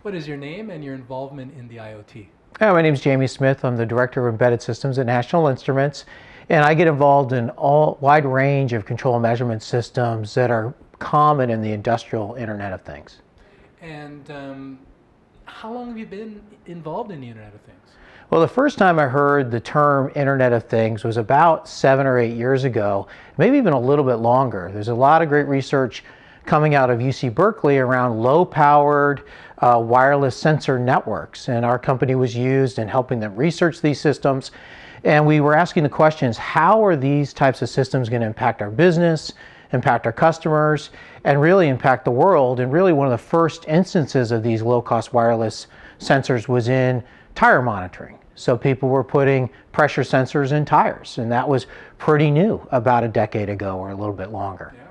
What is your name and your involvement in the IoT? My name is Jamie Smith. I'm the Director of Embedded Systems at National Instruments, and I get involved in a wide range of control and measurement systems that are common in the industrial Internet of Things. And how long have you been involved in the Internet of Things? Well, the first time I heard the term Internet of Things was about 7 or 8 years ago, maybe even a little bit longer. There's a lot of great research coming out of UC Berkeley around low-powered wireless sensor networks, and our company was used in helping them research these systems. And we were asking the questions, how are these types of systems going to impact our business, impact our customers, and really impact the world? And really one of the first instances of these low-cost wireless sensors was in tire monitoring. So people were putting pressure sensors in tires, and that was pretty new about a decade ago or a little bit longer. Yeah.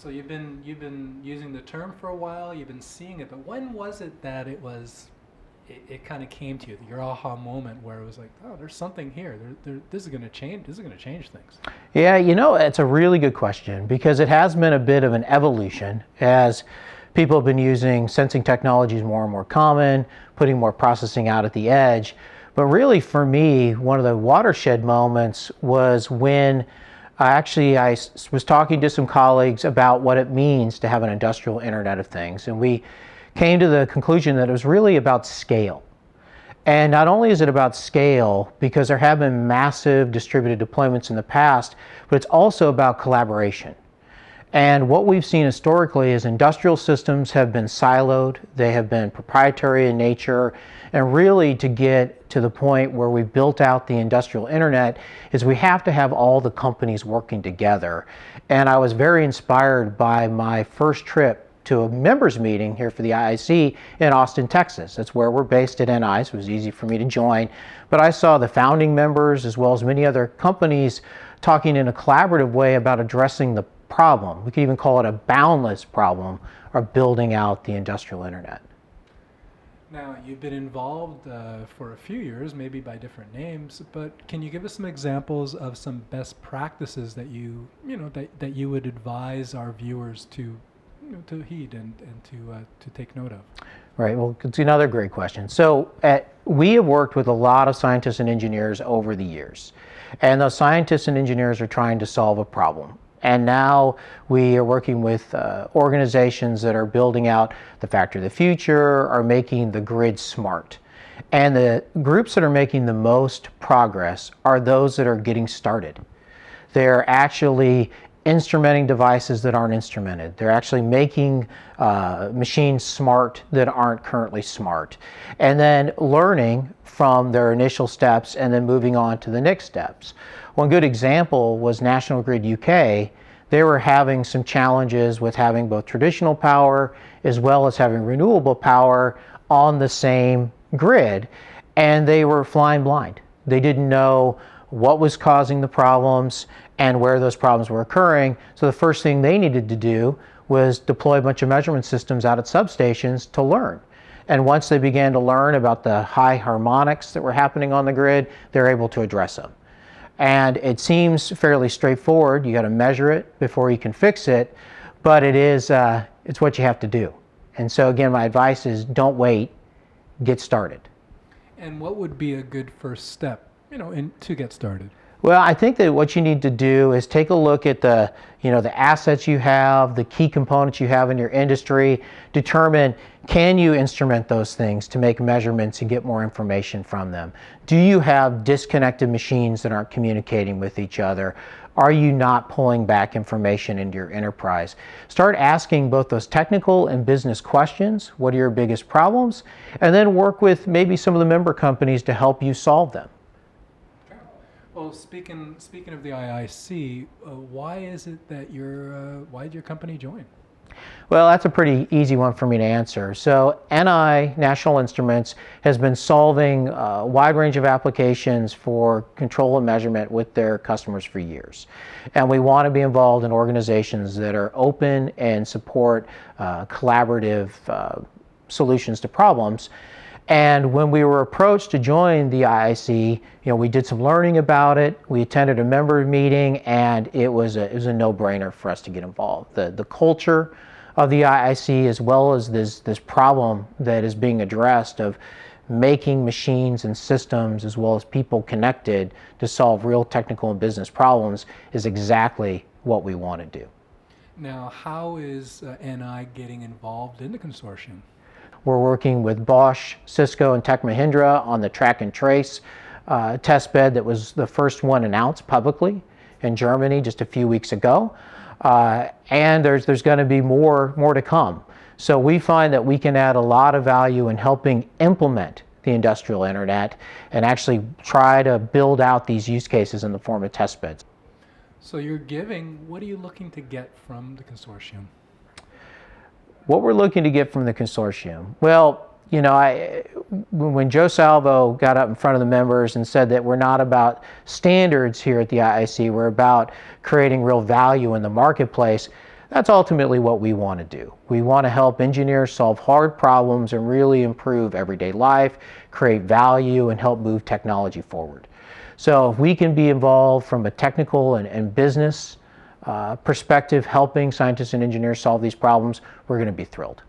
So you've been using the term for a while. You've been seeing it, but when was it that it kind of came to you, your aha moment where it was like, oh, there's something here. This is going to change. This is going to change things. Yeah, it's a really good question because it has been a bit of an evolution as people have been using sensing technologies more and more common, putting more processing out at the edge. But really for me, one of the watershed moments was when I was talking to some colleagues about what it means to have an industrial Internet of Things. And we came to the conclusion that it was really about scale. And not only is it about scale, because there have been massive distributed deployments in the past, but it's also about collaboration. And what we've seen historically is industrial systems have been siloed, they have been proprietary in nature, and really to get to the point where we've built out the industrial internet is we have to have all the companies working together. And I was very inspired by my first trip to a members meeting here for the IIC in Austin, Texas. That's where we're based at NI, so it was easy for me to join. But I saw the founding members as well as many other companies talking in a collaborative way about addressing the problem. We could even call it a boundless problem of building out the industrial internet. Now, you've been involved for a few years, maybe by different names, but can you give us some examples of some best practices that that you would advise our viewers to heed and to take note of? Right, well, it's another great question. So we have worked with a lot of scientists and engineers over the years, and those scientists and engineers are trying to solve a problem. And now we are working with organizations that are building out the factory of the future, are making the grid smart. And the groups that are making the most progress are those that are getting started. They're actually instrumenting devices that aren't instrumented. They're actually making machines smart that aren't currently smart. And then learning from their initial steps and then moving on to the next steps. One good example was National Grid UK. They were having some challenges with having both traditional power as well as having renewable power on the same grid, and they were flying blind. They didn't know what was causing the problems and where those problems were occurring. So the first thing they needed to do was deploy a bunch of measurement systems out at substations to learn. And once they began to learn about the high harmonics that were happening on the grid, they're able to address them. And it seems fairly straightforward. You got to measure it before you can fix it, but it's what you have to do. And so again, my advice is don't wait, get started. And what would be a good first step, to get started? Well, I think that what you need to do is take a look at the assets you have, the key components you have in your industry, determine, can you instrument those things to make measurements and get more information from them? Do you have disconnected machines that aren't communicating with each other? Are you not pulling back information into your enterprise? Start asking both those technical and business questions. What are your biggest problems? And then work with maybe some of the member companies to help you solve them. Well, speaking of the IIC, why is it that why did your company join? Well, that's a pretty easy one for me to answer. So NI, National Instruments, has been solving a wide range of applications for control and measurement with their customers for years. And we want to be involved in organizations that are open and support collaborative solutions to problems. And when we were approached to join the IIC, we did some learning about it. We attended a member meeting, and it was a no-brainer for us to get involved. The culture of the IIC, as well as this problem that is being addressed of making machines and systems as well as people connected to solve real technical and business problems, is exactly what we want to do. Now, how is NI getting involved in the consortium? We're working with Bosch, Cisco, and Tech Mahindra on the track and trace test bed that was the first one announced publicly in Germany just a few weeks ago. And there's going to be more to come. So we find that we can add a lot of value in helping implement the industrial internet and actually try to build out these use cases in the form of test beds. So you're giving, what are you looking to get from the consortium? What we're looking to get from the consortium? Well, you know, when Joe Salvo got up in front of the members and said that we're not about standards here at the IIC, we're about creating real value in the marketplace, that's ultimately what we want to do. We want to help engineers solve hard problems and really improve everyday life, create value, and help move technology forward. So if we can be involved from a technical and business perspective, helping scientists and engineers solve these problems, we're going to be thrilled.